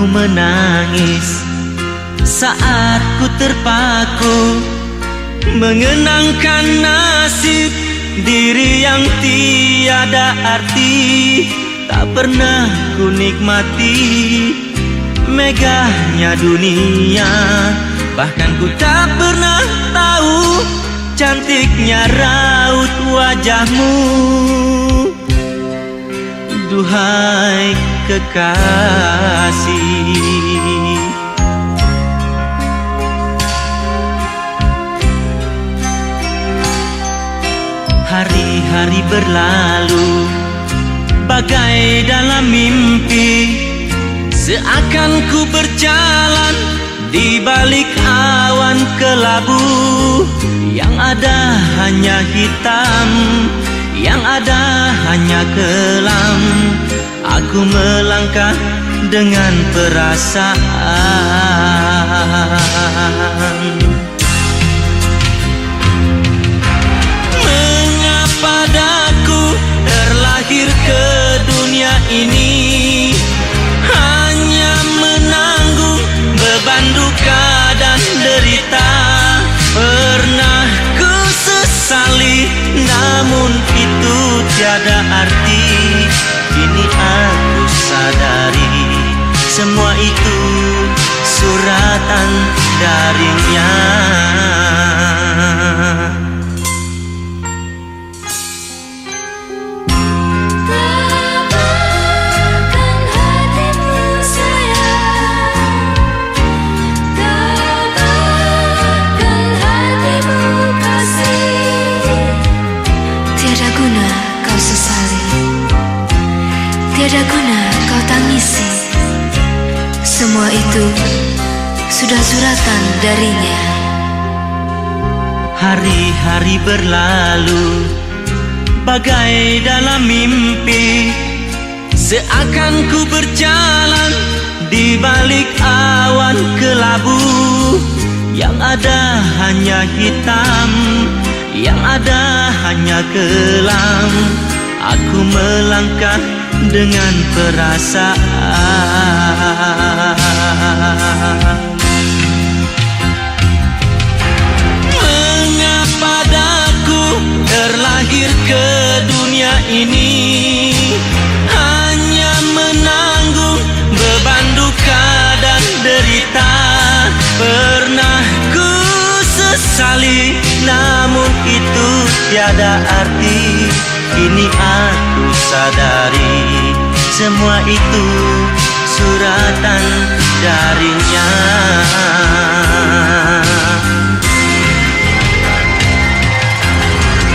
Ku menangis saat ku terpaku mengenangkan nasib diri yang tiada arti. Tak pernah ku nikmati megahnya dunia, bahkan ku tak pernah tahu cantiknya raut wajahmu. Duhai kekasih, hari-hari berlalu bagai dalam mimpi, seakan ku berjalan di balik awan kelabu. Yang ada hanya hitam, yang ada hanya kelam. Aku melangkah dengan perasaan. Mengapa daku terlahir ke dunia ini, hanya menanggung beban duka dan derita. Pernah ku sesali, namun itu tiada arti. Kini aku sadari, semua itu suratan darinya. Tiada guna kau tangisi, semua itu sudah suratan darinya. Hari-hari berlalu bagai dalam mimpi, seakan ku berjalan di balik awan kelabu. Yang ada hanya hitam, yang ada hanya kelam. Aku melangkah dengan perasaan. Mengapa daku terlahir ke dunia ini, hanya menanggung beban duka dan derita. Pernah ku sesali, namun itu tiada arti. Kini aku sadari, semua itu suratan darinya.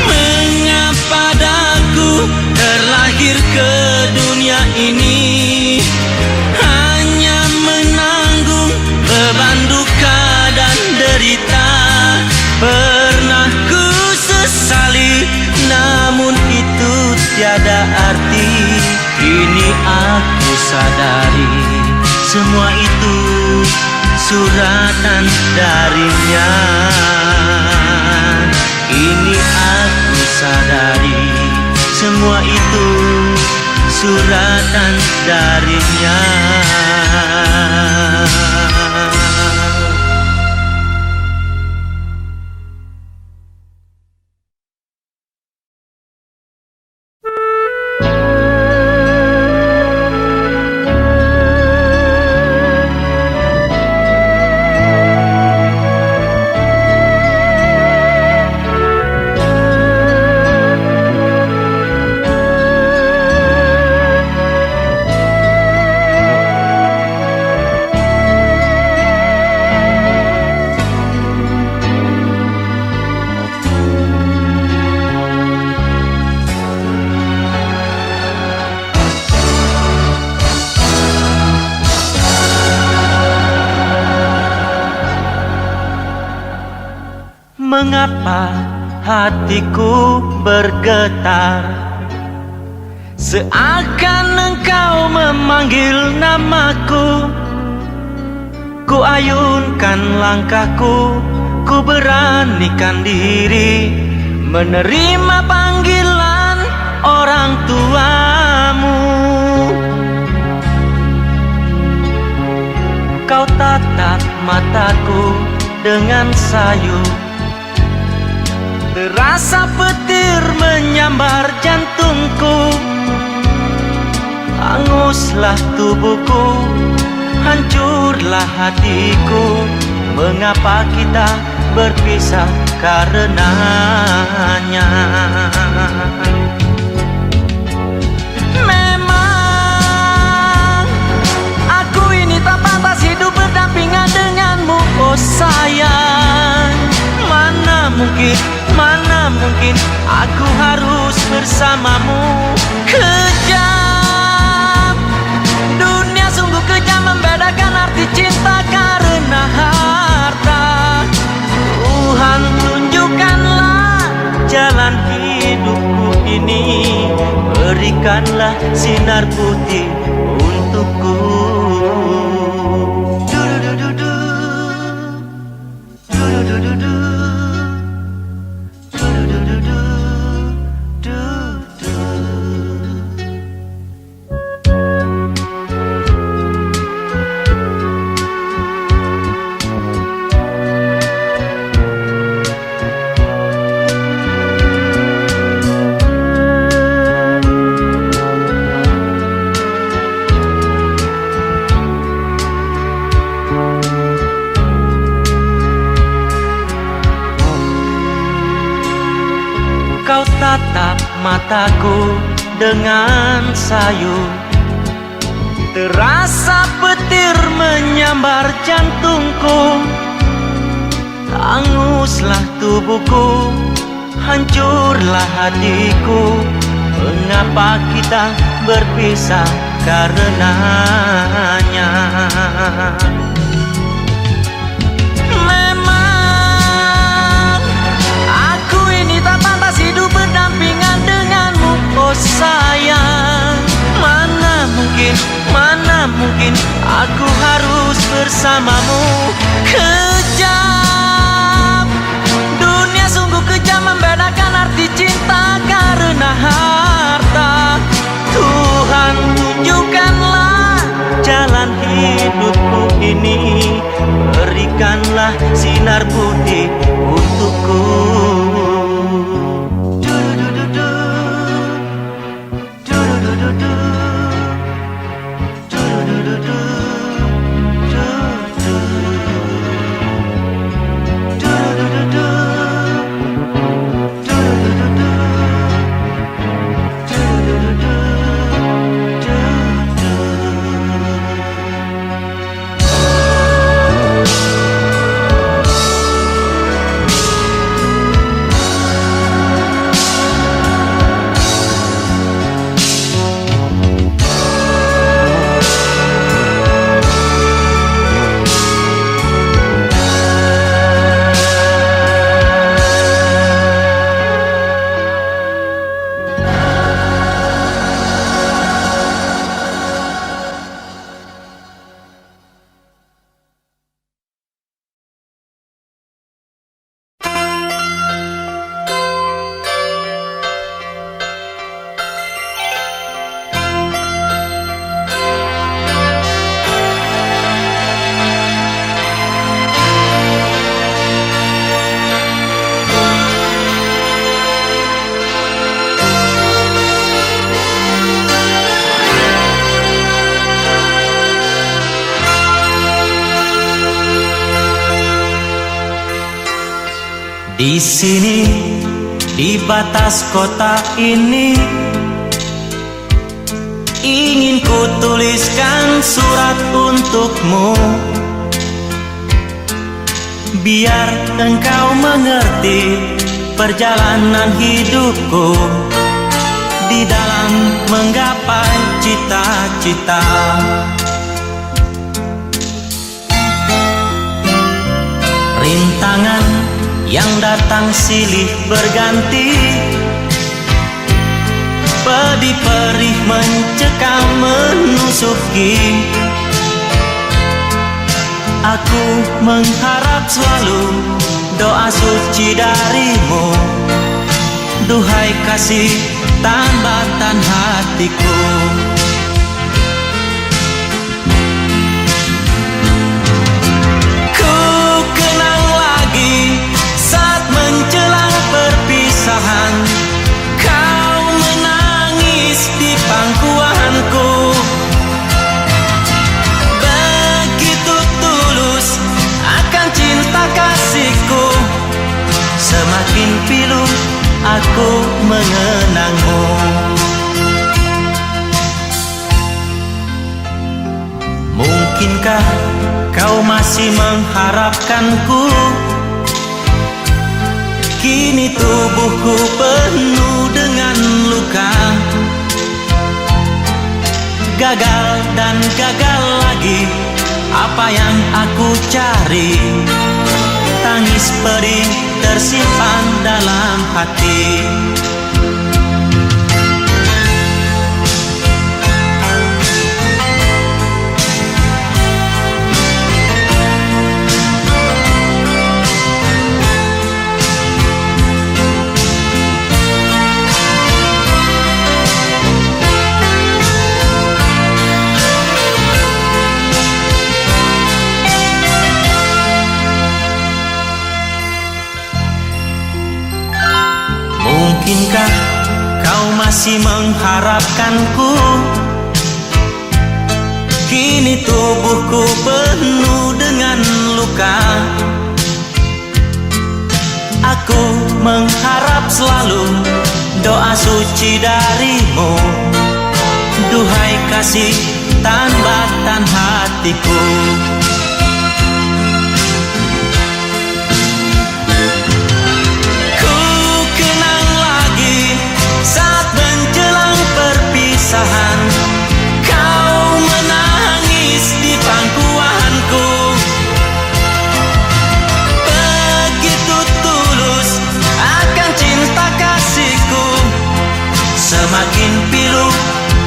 Mengapa daku terlahir ke dunia ini, hanya menanggung beban duka dan derita. Pernah ku sesali, namun itu tiada arti. Kini aku sadari, semua itu suratan darinya. Kini aku sadari, semua itu suratan darinya. Mengapa hatiku bergetar, seakan engkau memanggil namaku. Ku ayunkan langkahku, ku beranikan diri menerima panggilan orang tuamu. Kau tatap mataku dengan sayu, terasa petir menyambar jantungku. Hanguslah tubuhku, hancurlah hatiku. Mengapa kita berpisah karenanya? Memang aku ini tak pantas hidup berdampingan denganmu, oh sayang. Mana mungkin aku harus bersamamu. Kejam, dunia sungguh kejam, membedakan arti cinta karena harta. Tuhan tunjukkanlah jalan hidupku ini, berikanlah sinar putih untukku. Kau tatap mataku dengan sayu, terasa petir menyambar jantungku. Hanguslah tubuhku, hancurlah hatiku. Mengapa kita berpisah karenanya? Hidup berdampingan denganmu, oh sayang. Mana mungkin aku harus bersamamu. Kejam, dunia sungguh kejam, membedakan arti cinta karena harta. Tuhan tunjukkanlah jalan hidupku ini, berikanlah sinar putih untukku. Di sini, di batas kota ini, ingin ku tuliskan surat untukmu, biar engkau mengerti perjalanan hidupku di dalam menggapai cita-cita. Rintangan yang datang silih berganti, pedih perih mencekam menusuki. Aku mengharap selalu doa suci darimu, duhai kasih tambatan hatiku. Semakin pilu aku mengenangmu. Mungkinkah kau masih mengharapkanku? Kini tubuhku penuh dengan luka. Gagal dan gagal lagi, apa yang aku cari? Tangis pedih tersimpan dalam hati. Mungkinkah kau masih mengharapkanku? Kini tubuhku penuh dengan luka. Aku mengharap selalu doa suci darimu. Duhai kasih tambatan hatiku. Kau menangis di pangkuanku. Begitu tulus akan cinta kasihku. Semakin pilu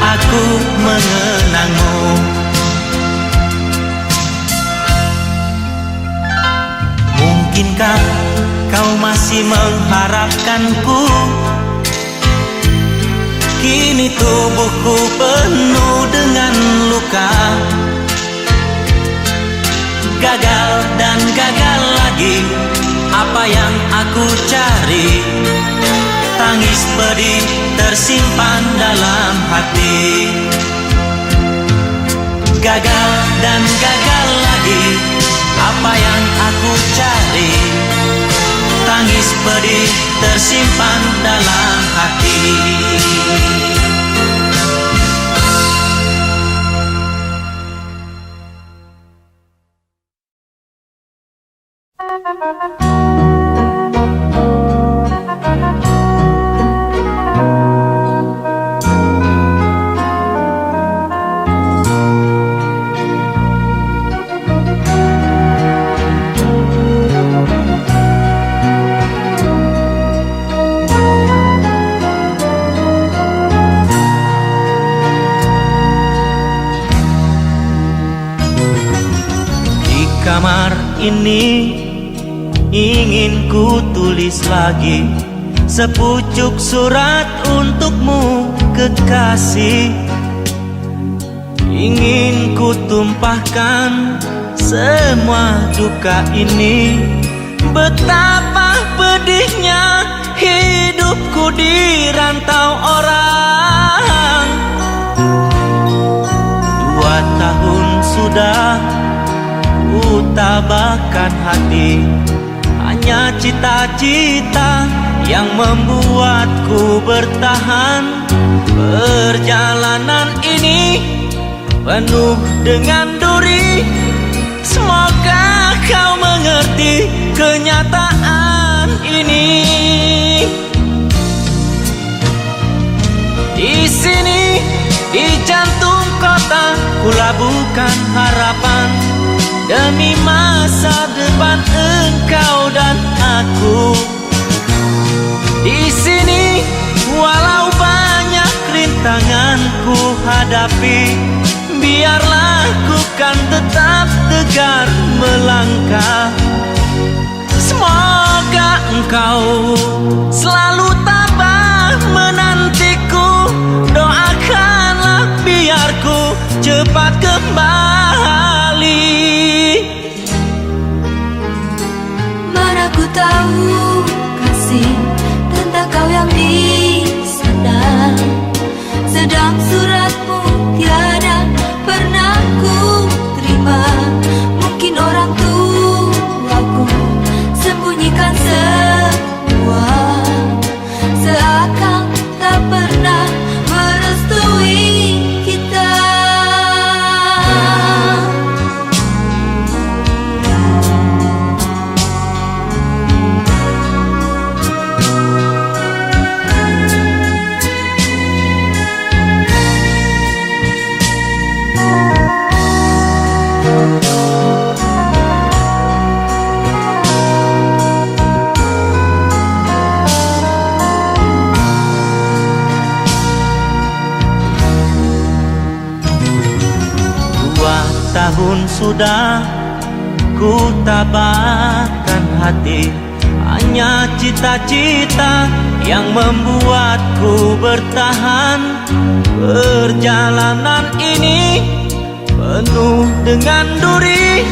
aku mengenangmu. Mungkinkah kau masih mengharapkanku? Kini tubuhku penuh dengan luka. Gagal dan gagal lagi, apa yang aku cari? Tangis pedih tersimpan dalam hati. Gagal dan gagal lagi, apa yang aku cari? Tangis pedih tersimpan dalam hati. Kamar ini ingin ku tulis lagi sepucuk surat untukmu kekasih. Ingin ku tumpahkan semua duka ini. Betapa pedihnya hidupku di rantau orang. 2 tahun sudah ku tabahkan hati, hanya cita-cita yang membuatku bertahan. Perjalanan ini penuh dengan duri. Semoga kau mengerti kenyataan ini. Di sini, di jantung kota, ku labuhkan harapan demi masa depan engkau dan aku. Di sini, walau banyak rintangan ku hadapi, biarlah ku kan tetap tegar melangkah. Semoga engkau selalu tabah menantiku. Doakanlah biar ku cepat kembali. Mana ku tahu kasih tentang kau yang di sana. Sedang suratmu tiada pernah ku terima. Mungkin orang tuaku sembunyikan semua. tahun sudah ku tabahkan hati, hanya cita-cita yang membuatku bertahan. Perjalanan ini penuh dengan duri,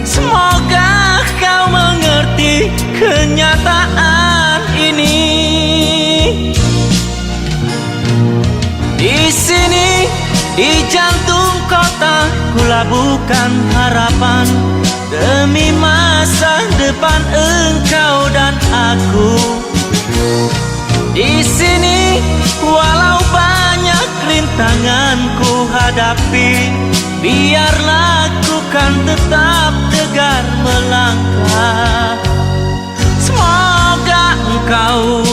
semoga kau mengerti kenyataan ini. Di sini, di jantung kota, ku labuhkan harapan demi masa depan engkau dan aku. Di sini, walau banyak rintangan ku hadapi, biarlah ku kan tetap tegar melangkah. Semoga engkau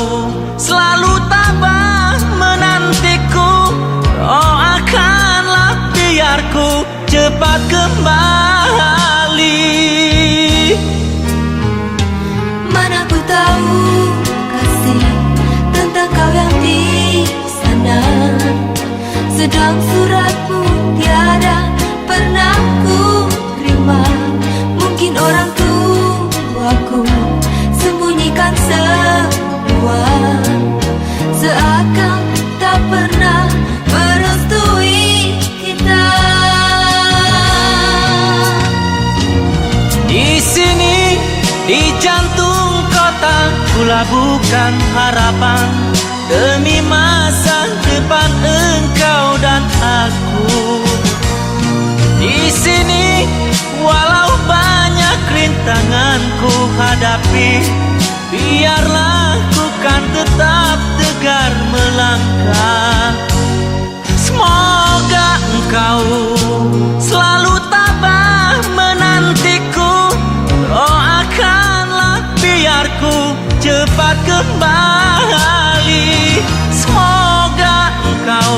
selalu tabah menantiku, doakanlah biar ku cepat kembali. Mana ku tahu kasih tentang kau yang di sana, sedang suratmu tiada pernah ku terima. Mungkin orang tuaku sembunyikan semua, seakan tak pernah merestui kita. Di sini, di jantung kota, ku labuhkan harapan demi masa depan engkau dan aku. Di sini, walau banyak rintangan ku hadapi, biarlah ku kan tetap tegar melangkah. Semoga engkau selalu tabah menantiku, doakanlah biar ku cepat kembali. Semoga engkau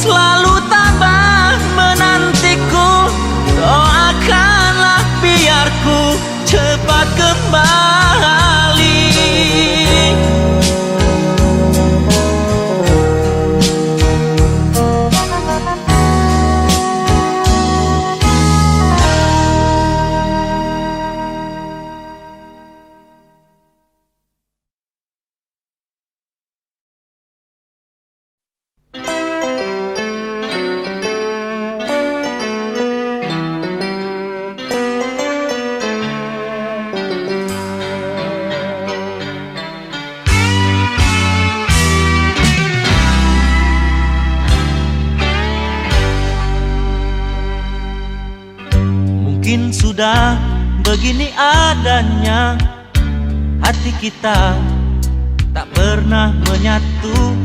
selalu tabah menantiku, doakanlah biar ku cepat kembali. Mungkin sudah begini adanya, hati kita tak pernah menyatu.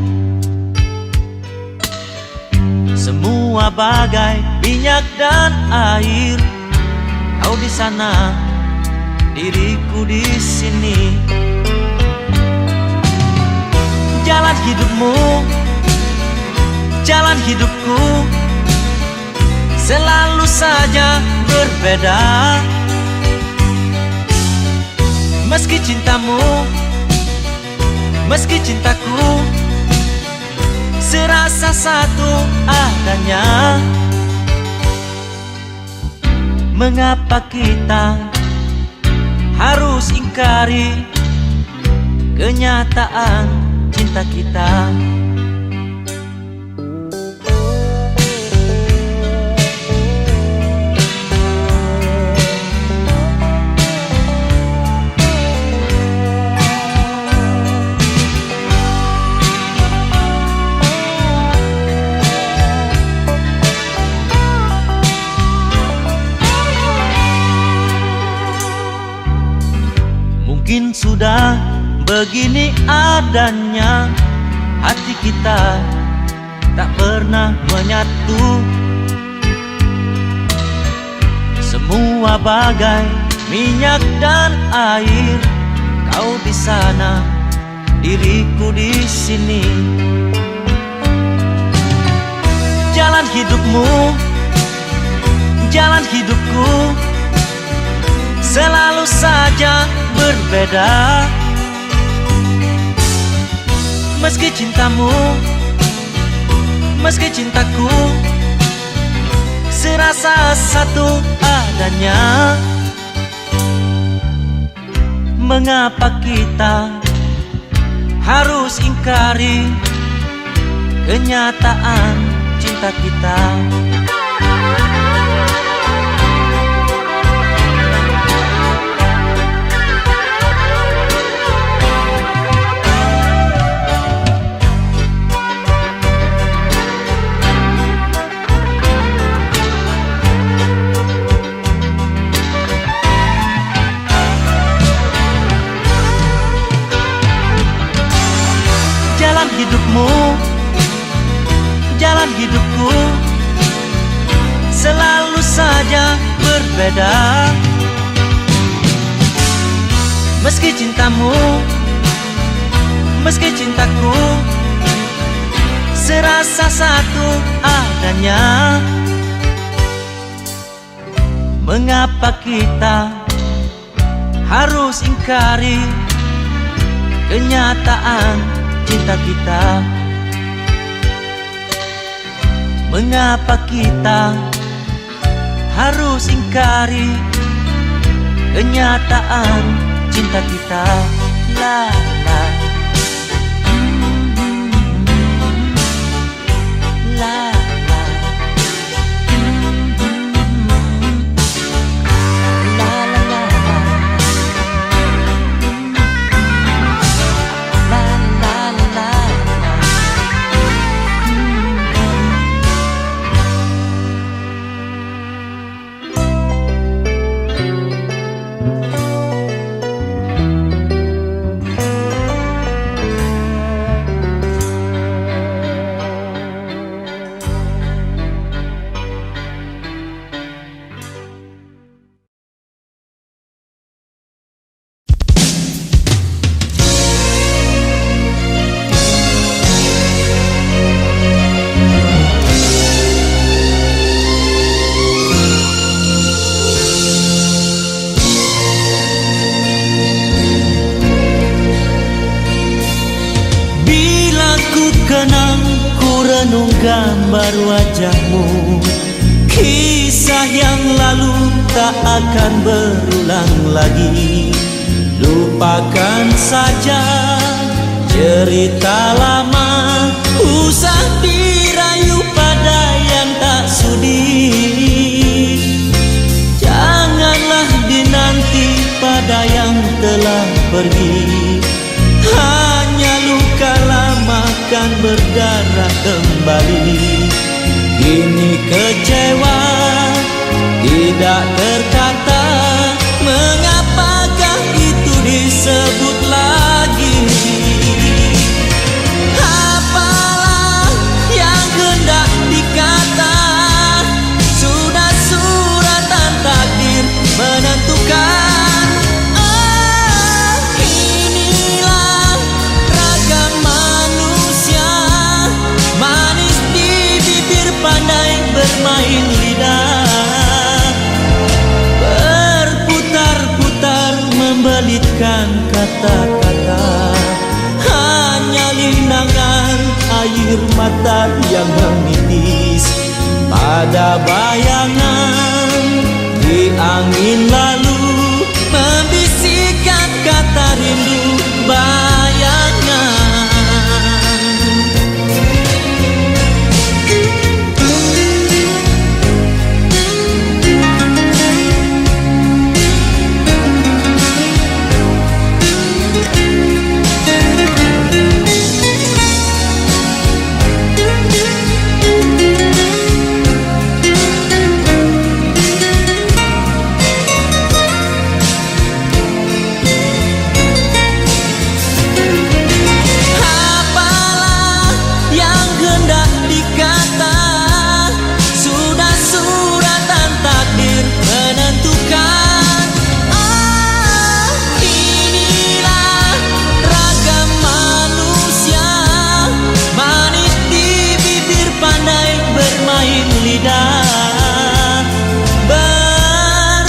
Semua bagai minyak dan air, kau di sana, diriku di sini. Jalan hidupmu, jalan hidupku, selalu saja berbeda. Meski cintamu, meski cintaku, serasa satu adanya. Mengapa kita harus ingkari kenyataan cinta kita? Mungkin sudah begini adanya, hati kita tak pernah menyatu. Semua bagai minyak dan air, kau di sana, diriku di sini. Jalan hidupmu, jalan hidupku, selalu saja berbeda. Meski cintamu, meski cintaku, serasa satu adanya. Mengapa kita harus ingkari kenyataan cinta kita? Jalan hidupmu, jalan hidupku selalu saja berbeda. Meski cintamu, meski cintaku serasa satu adanya. Mengapa kita harus ingkari kenyataan cinta kita? Mengapa kita harus ingkari kenyataan cinta kita? La la la la la la la kenang ku renung gambar wajahmu. Kisah yang lalu tak akan berulang lagi. Lupakan saja cerita lama, usah dirayu pada yang tak sudi. Janganlah dinanti pada yang telah pergi. Hanya luka lama kan berdarah kembali. Kini kecewa tidak terkata, mengapakah itu disebut lagi? Apalah yang hendak dikata, sudah suratan takdir menentukan. Bermain lidah, berputar-putar membelitkan kata-kata. Hanya linangan air mata yang menitis pada bayangan. Di angin lalu membisikkan kata rindu bayangan.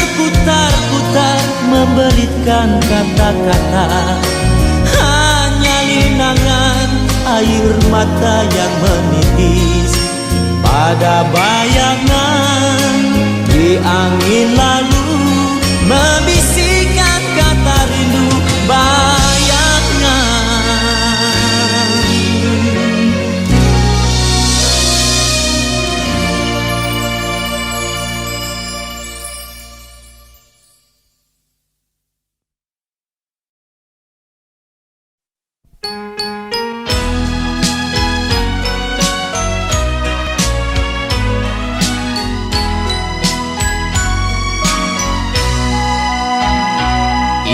Berputar-putar membelitkan kata-kata. Hanya linangan air mata yang menitis pada bayangan. angin lalu membisikkan kata rindu bayangan.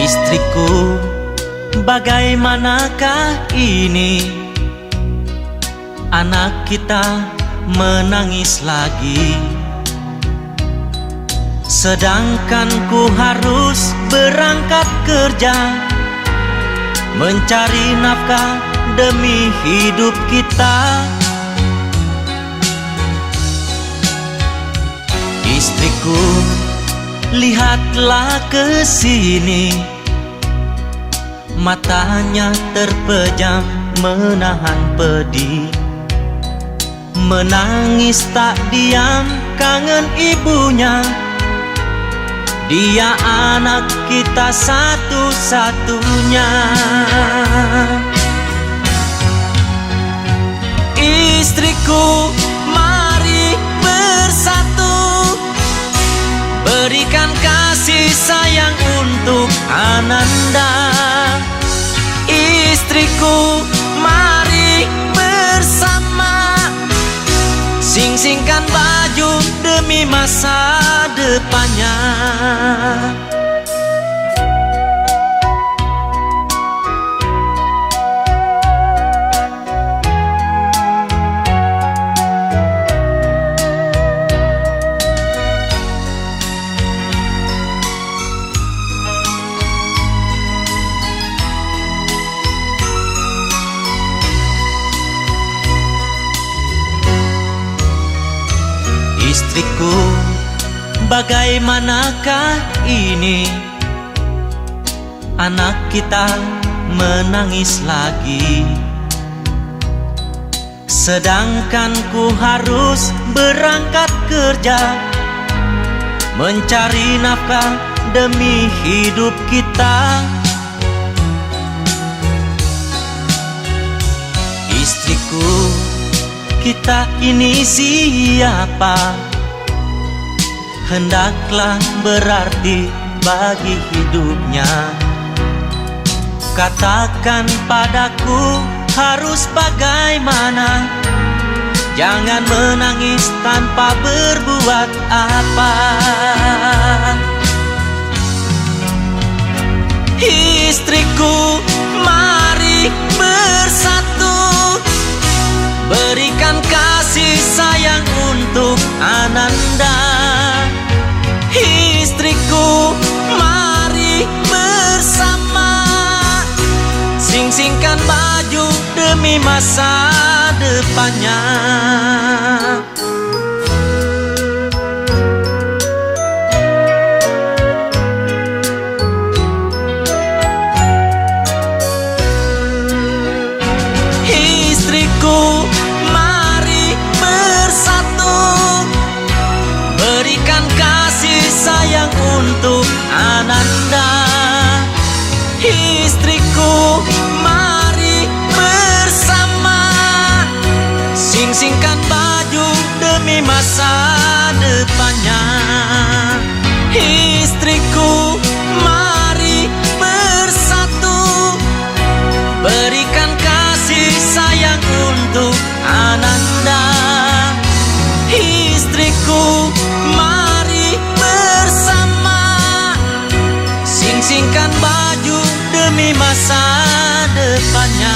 Istriku, bagaimanakah ini? Anak kita menangis lagi, sedangkan ku harus berangkat kerja, mencari nafkah demi hidup kita. Istriku, lihatlah ke sini. Matanya terpejam menahan pedih, menangis tak diam kangen ibunya. Dia anak kita satu-satunya. Istriku, mari bersatu, berikan kasih sayang untuk Ananda. Istriku, mari bersama, sing-singkan baju demi masa depannya. Istriku, bagaimanakah ini? Anak kita menangis lagi, sedangkan ku harus berangkat kerja, mencari nafkah demi hidup kita. Istriku, kita ini siapa? Hendaklah berarti bagi hidupnya. Katakan padaku harus bagaimana? Jangan menangis tanpa berbuat apa. Istriku, mari bersatu, berikan kasih sayang untuk Ananda. Istriku, mari bersama, sing-singkan baju demi masa depannya. Istriku, mari bersatu, berikan kasih sayang untuk Ananda. Istriku, mari bersama, sing-singkan baju demi masa depannya. Istriku, mari bersatu, berikan kasih sayang untuk Ananda. Istriku, mari bersama, sing-singkan baju demi masa depannya.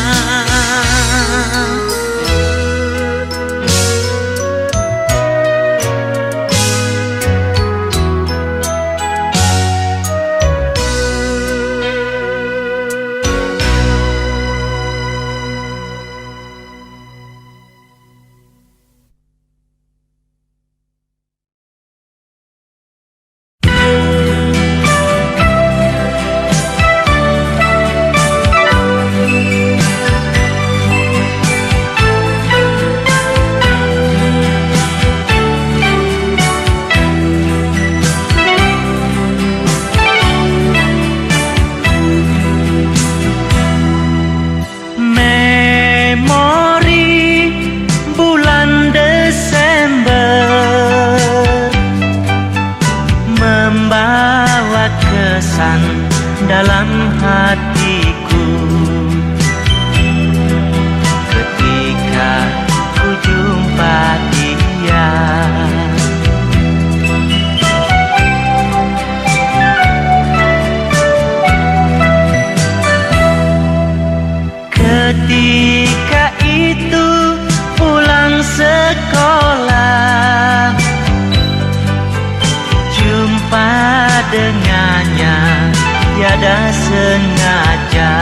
tiada sengaja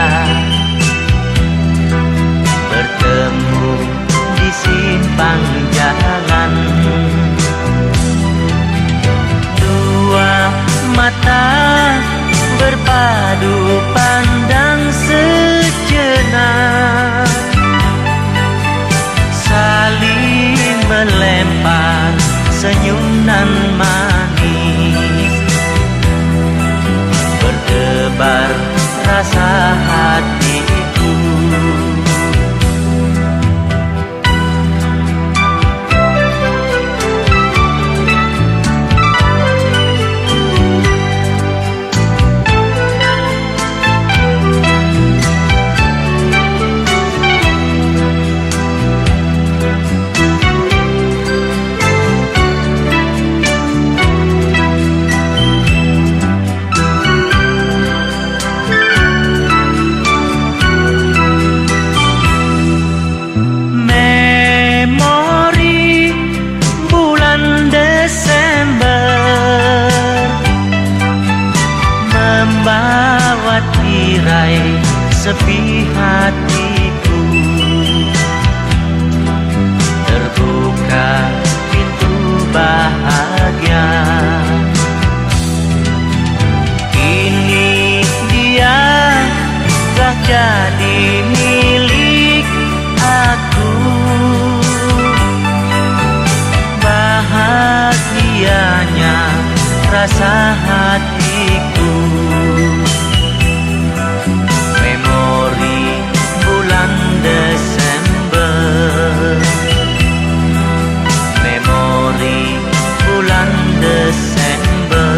bertemu di simpang jalan. Dua mata berpadu pandang sejenak, saling melempar senyum nan manis. Berdebar rasa hatiku, membawa tirai sepi hatiku. Terbuka pintu bahagia, kini dia telah jadi milik aku. Bahagianya rasa hatiku. Memori bulan Desember, memori bulan Desember.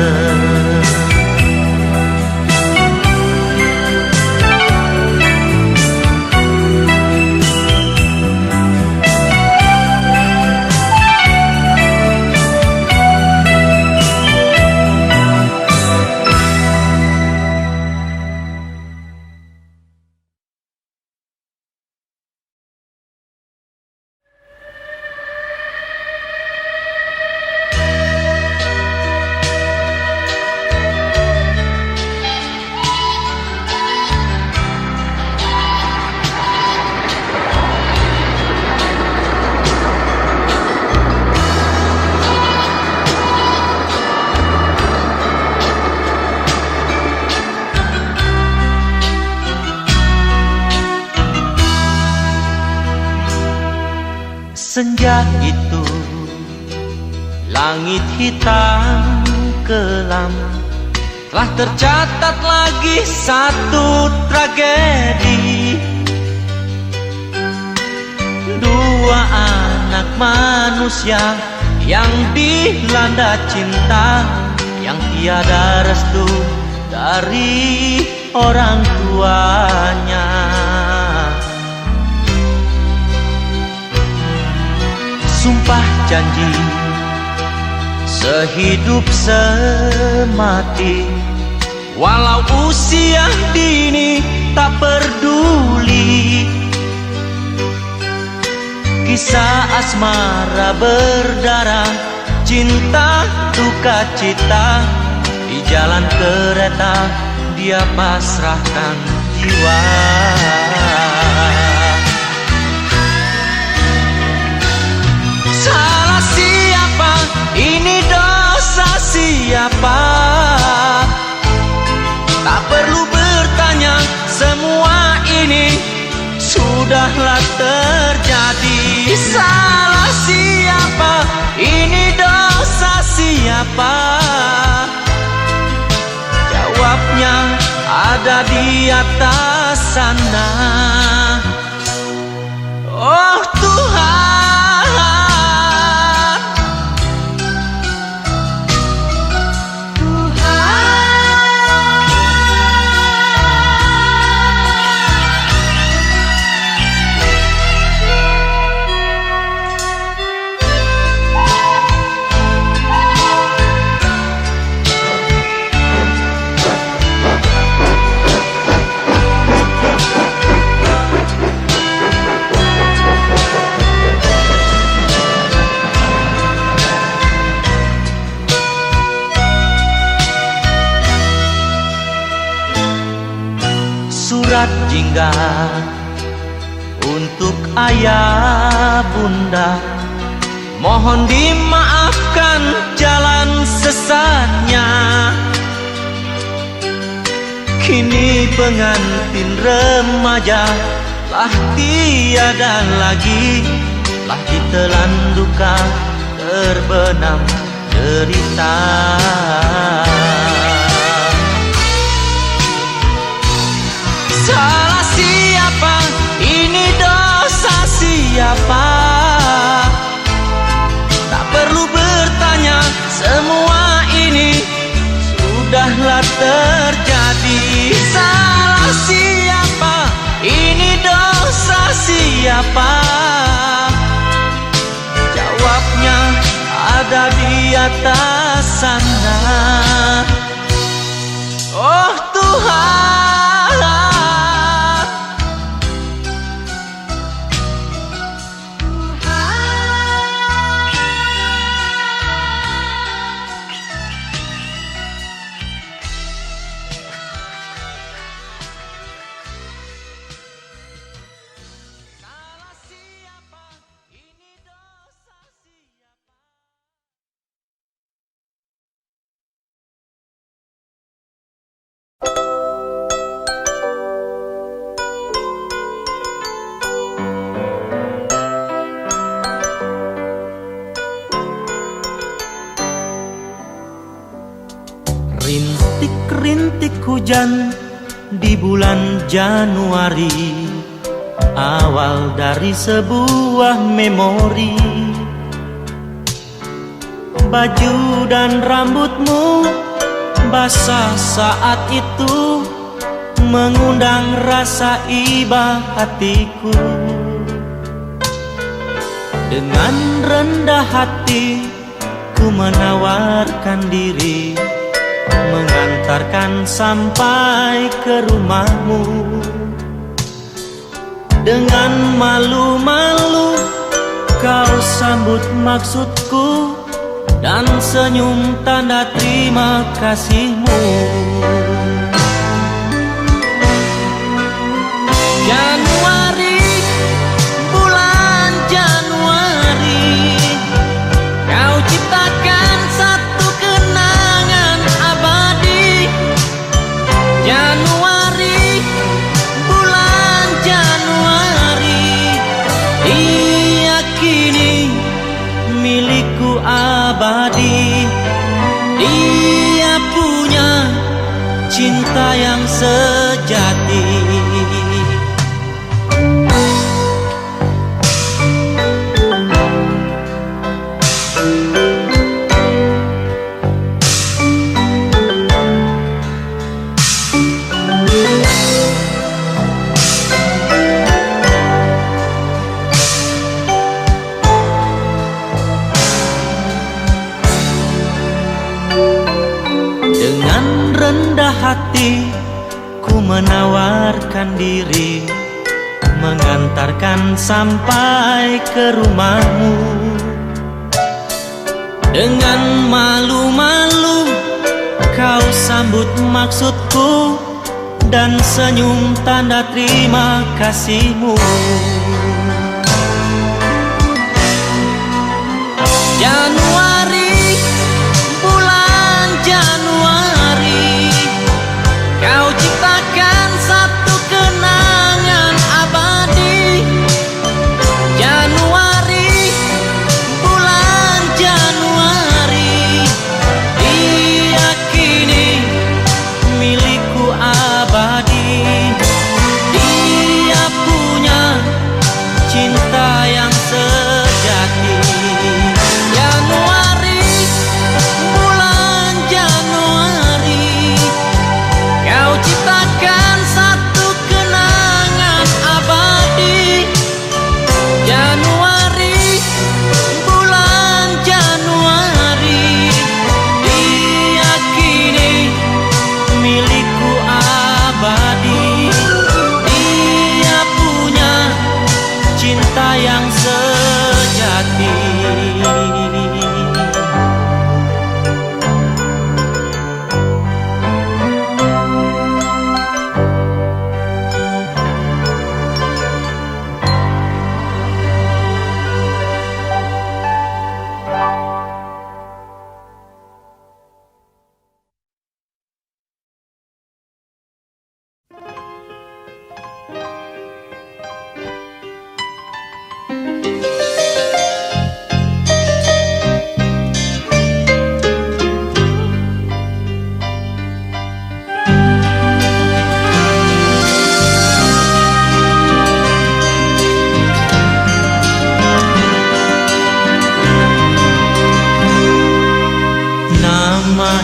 Senja itu langit hitam kelam, telah tercatat lagi satu tragedi. Dua anak manusia yang dilanda cinta, yang tiada restu dari orang tuanya. Sumpah janji sehidup semati, walau usia dini tak peduli. Kisah asmara berdarah, cinta duka cita, di jalan kereta dia pasrahkan jiwa. Salah siapa? Ini dosa siapa? Tak perlu bertanya, semua ini sudahlah terjadi. Salah siapa? Ini dosa siapa? Jawabnya ada di atas sana. Oh Tuhan, singgah. Untuk ayah bunda, mohon dimaafkan jalan sesatnya. Kini pengantin remaja lah tiada lagi, lah ditelan duka terbenam cerita. Salah siapa? Ini dosa siapa? Tak perlu bertanya, semua ini sudahlah terjadi. Salah siapa? Ini dosa siapa? Jawabnya ada di atas sana. Oh Tuhan, rintik-rintik hujan di bulan Januari, awal dari sebuah memori. Baju dan rambutmu basah saat itu, mengundang rasa iba hatiku. Dengan rendah hati ku menawarkan diri, mengantarkan sampai ke rumahmu. Dengan malu-malu kau sambut maksudku dan senyum tanda terima kasihmu. Januari, bulan Januari, kau ciptakan satu kenangan abadi. Januari, bulan Januari, diyakini milikku abadi. Dia punya cinta yang sejati. Dengan rendah hati ku menawarkan diri, mengantarkan sampai ke rumahmu. Dengan malu-malu kau sambut maksudku dan senyum tanda terima kasihmu. Januari, bulan Januari, kau ciptakan satu kenangan abadi. Januari, bulan Januari, diyakini milikku abadi. Dia punya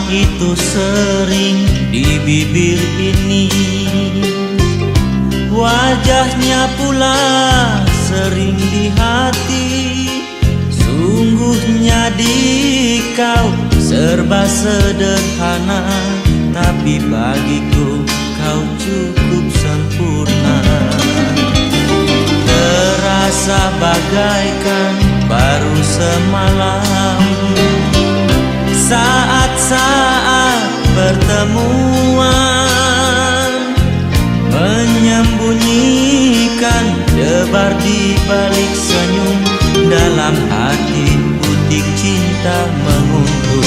itu sering di bibir ini, wajahnya pula sering di hati. Sungguhnya di kau serba sederhana, tapi bagiku kau cukup sempurna. Terasa bagaikan baru semalam, saat-saat pertemuan, menyembunyikan debar di balik senyum. Dalam hati butik cinta mengunduh.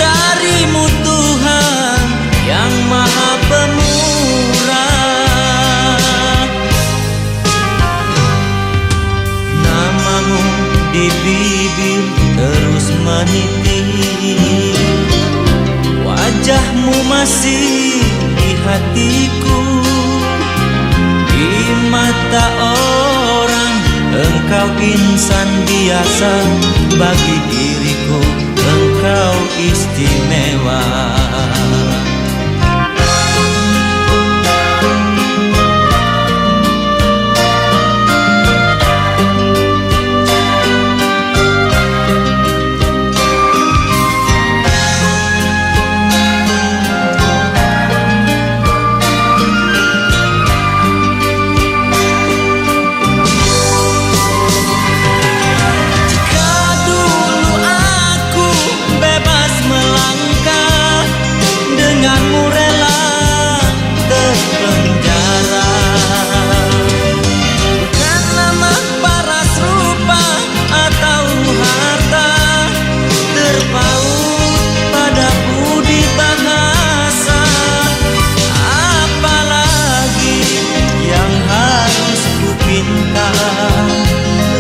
Darimu Tuhan yang maha pemurah, namamu di bibir terus meniti, wajahmu masih di hatiku. Di mata orang engkau insan biasa, bagi diriku engkau istimewa.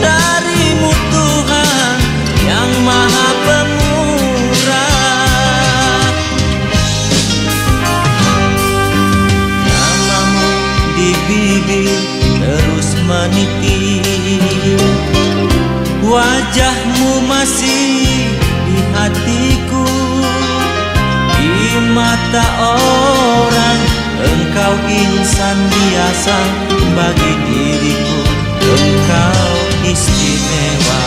Darimu Tuhan yang maha pemurah, namamu di bibir terus meniti, wajahmu masih di hatiku. Di mata orang engkau insan biasa, bagi diriku engkau istimewa.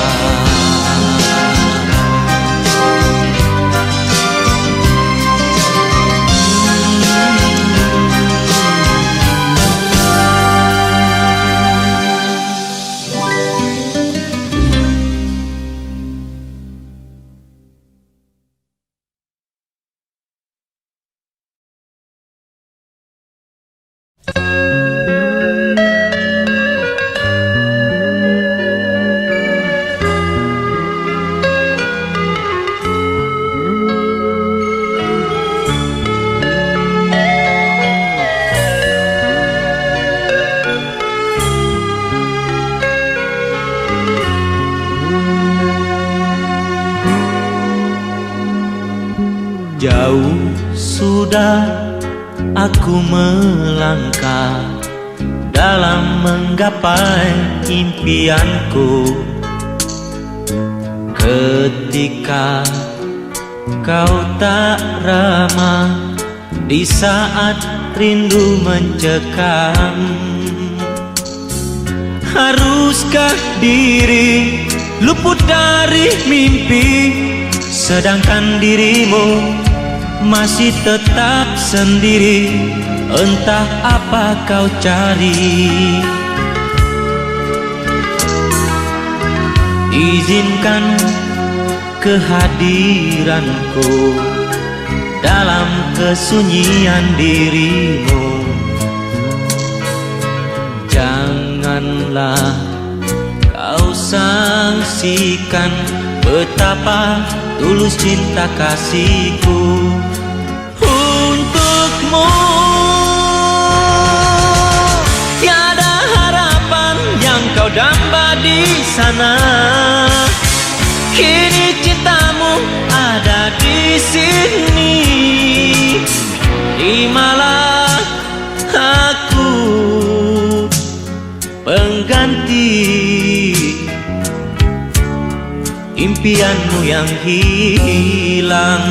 Jauh sudah aku melangkah dalam menggapai impianku, ketika kau tak ramah di saat rindu mencekam. Haruskah diri luput dari mimpi, sedangkan dirimu masih tetap sendiri? Entah apa kau cari. Izinkan kehadiranku dalam kesunyian dirimu. Janganlah kau sangsikan betapa tulus cinta kasihku untukmu. Tiada harapan yang kau damba di sana, kini cintamu ada di sini. Terimalah aku pengganti impianmu yang hilang.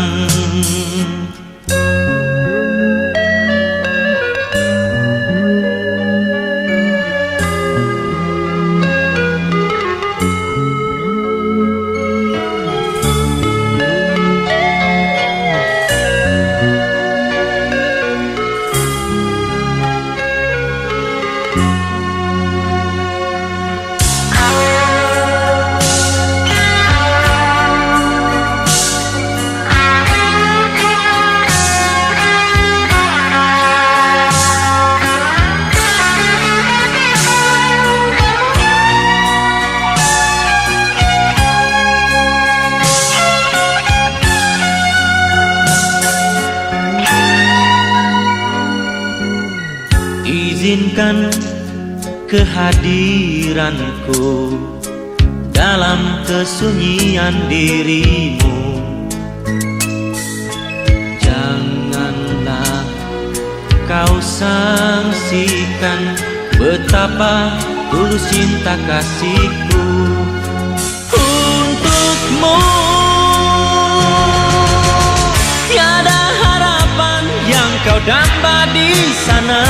Izinkan kehadiranku dalam kesunyian dirimu. Janganlah kau sangsikan betapa tulus cinta kasihku untukmu. Tiada harapan yang kau damba di sana,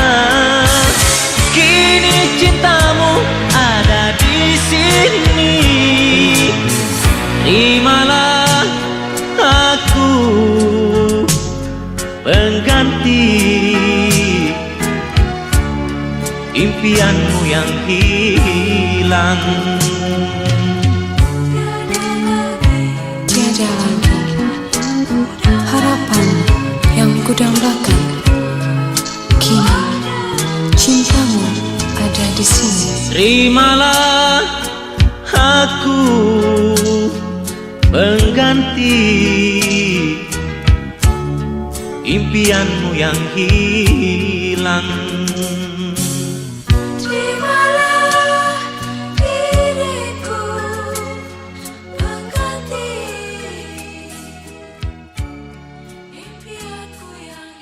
kini cintamu ada di sini. Terimalah aku pengganti impianmu yang hilang. Tiada lagi harapan yang kudambakan, kini cintamu ada di sini. Terimalah aku pengganti impianmu yang hilang. Terimalah diriku pengganti impianku yang hilang.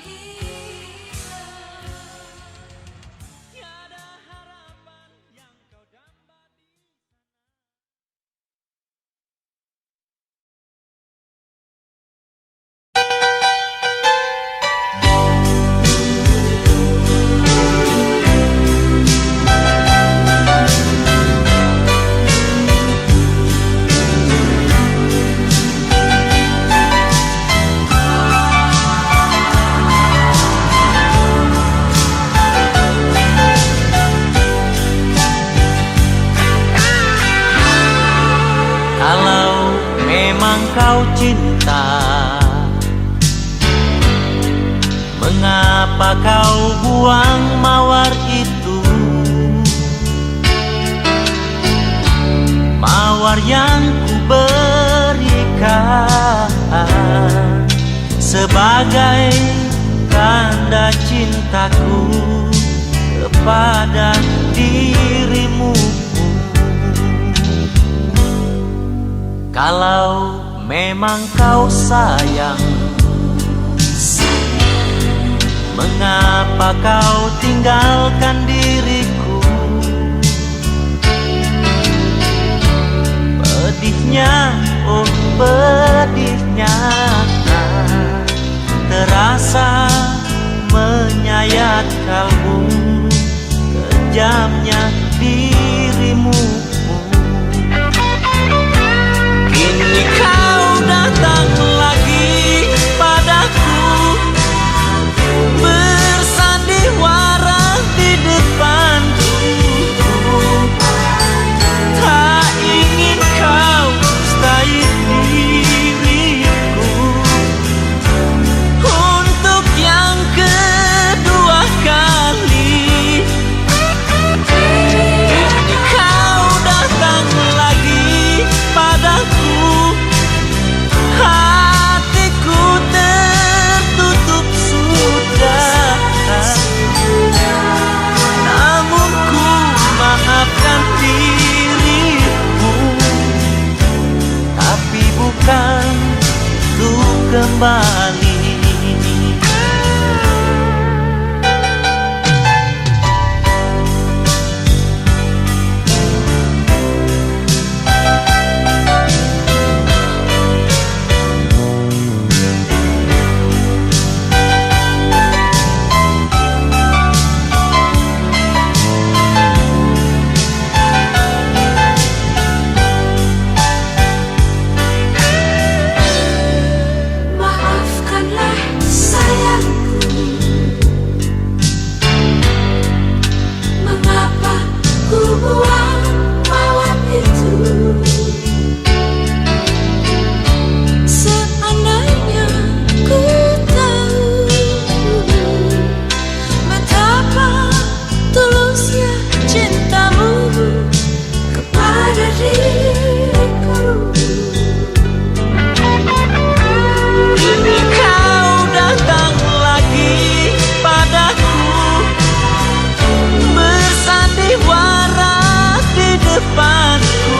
Kalau memang kau cinta, mengapa kau buang mawar itu? Mawar yang ku berikan sebagai tanda cintaku kepada dirimu. Kalau memang kau sayang, mengapa kau tinggalkan diriku? Pedihnya, oh pedihnya, terasa menyayat kalbu, kejamnya dirimu. Kini kau datang lagi padaku, bersandiwara di depanku. Tak ingin kau stay di kembali. Maafkanlah sayangku, mengapa ku buang mawar itu. Seandainya ku tahu betapa tulusnya cintamu kepada diriku. Kini kau datang lagi padaku, bersandiwara di depanku.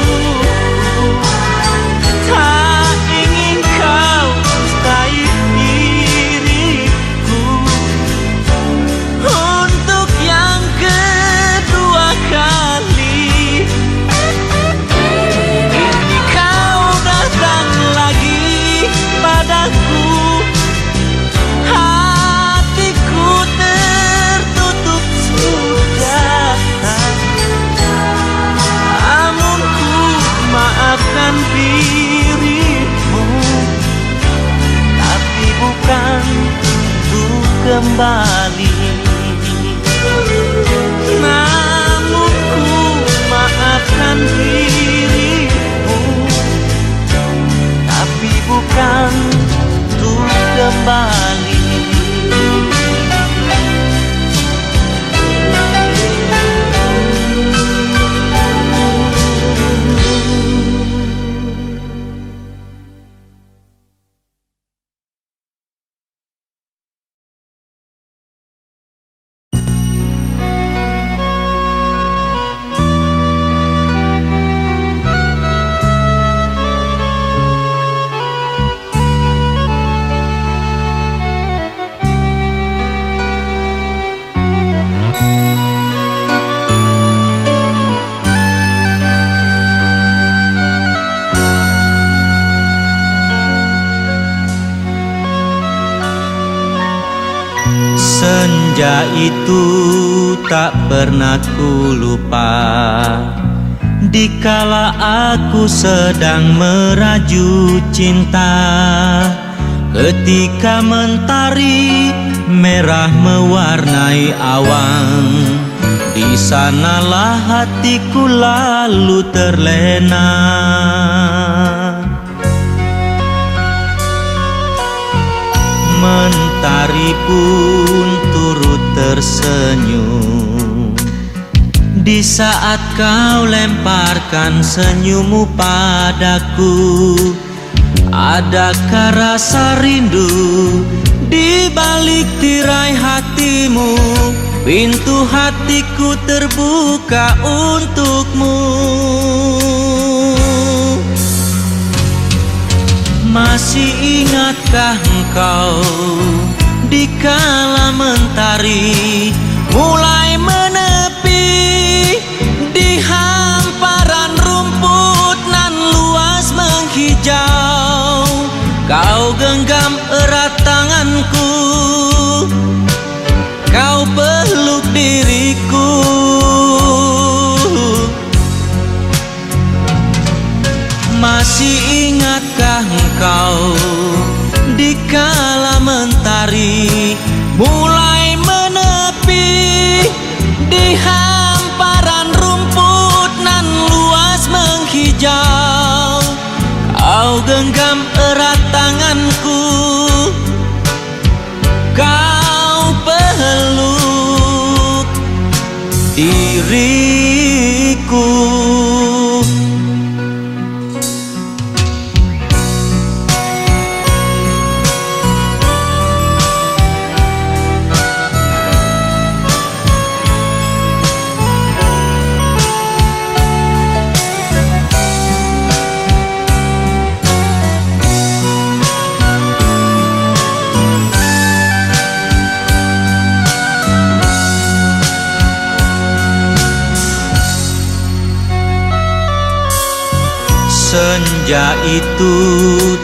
Tak ingin kau stai diriku untuk yang kedua kali. Kini kau datang lagi padaku, hatiku tertutup sudah. Namun ku maafkan dirimu, tapi bukan untuk kembali. Namun ku maafkan dirimu, tapi bukan untuk kembali. Senja itu tak pernah ku lupa, dikala aku sedang meraju cinta. Ketika mentari merah mewarnai awan, di sanalah hatiku lalu terlena. Mentari pun turut tersenyum di saat kau lemparkan senyummu padaku. Adakah rasa rindu di balik tirai hatimu? Pintu hatiku terbuka untukmu. Masih ingatkah engkau dikala mentari mulai menepi di hamparan rumput nan luas menghijau? Kau genggam erat tanganku, kau peluk diriku. Masih ingatkah engkau dikala mentari mulai menepi di hamparan rumput nan luas menghijau? Kau genggam erat tanganku, kau peluk diriku. Senja itu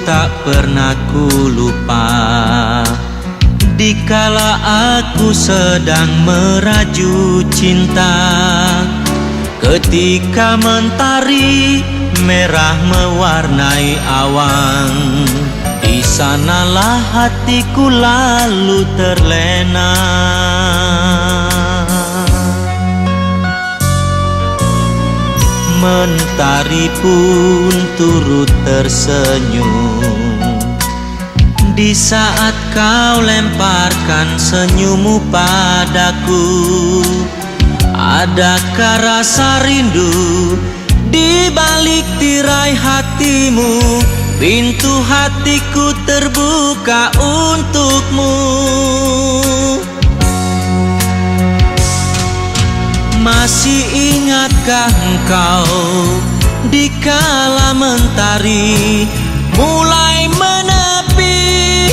tak pernah ku lupa, dikala aku sedang meraju cinta. Ketika mentari merah mewarnai awan, di sanalah hatiku lalu terlena. Mentari pun turut tersenyum di saat kau lemparkan senyummu padaku. Adakah rasa rindu di balik tirai hatimu? Pintu hatiku terbuka untukmu. Masih ingatkah engkau dikala mentari mulai menepi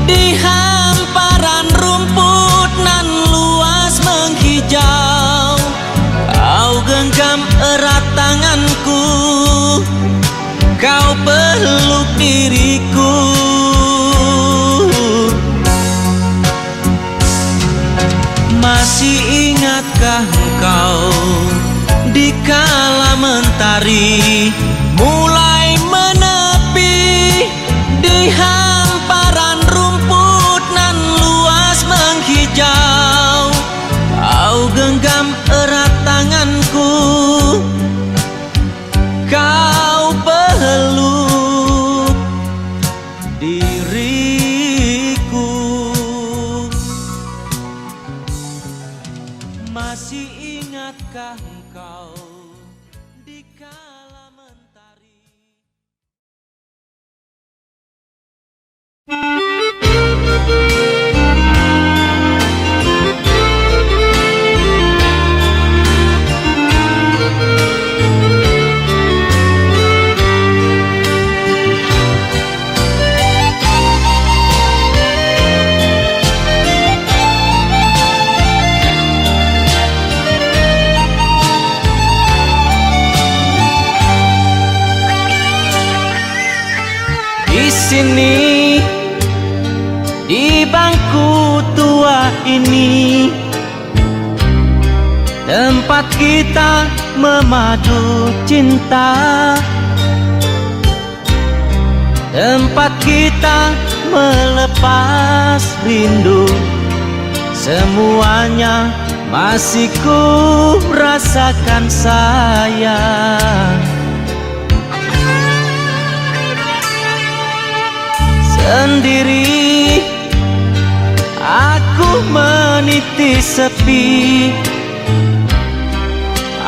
di hamparan rumput nan luas menghijau? Kau genggam erat tanganku, kau peluk diriku. Masih ingatkah engkau dikala mentari mulai menepi di hamparan rumput nan luas menghijau? Kau genggam erat tanganku, kau peluk diriku. Masih ingatkah engkau dikala mentari? Di sini, di bangku tua ini, tempat kita memadu cinta, tempat kita melepas rindu. Semuanya masih ku rasakan sayang. Sendiri aku meniti sepi,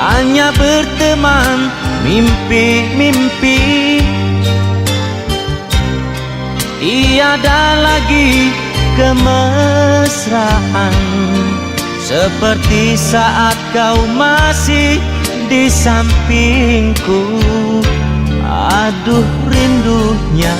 hanya berteman mimpi-mimpi. Tiada lagi kemesraan seperti saat kau masih di sampingku. Aduh rindunya.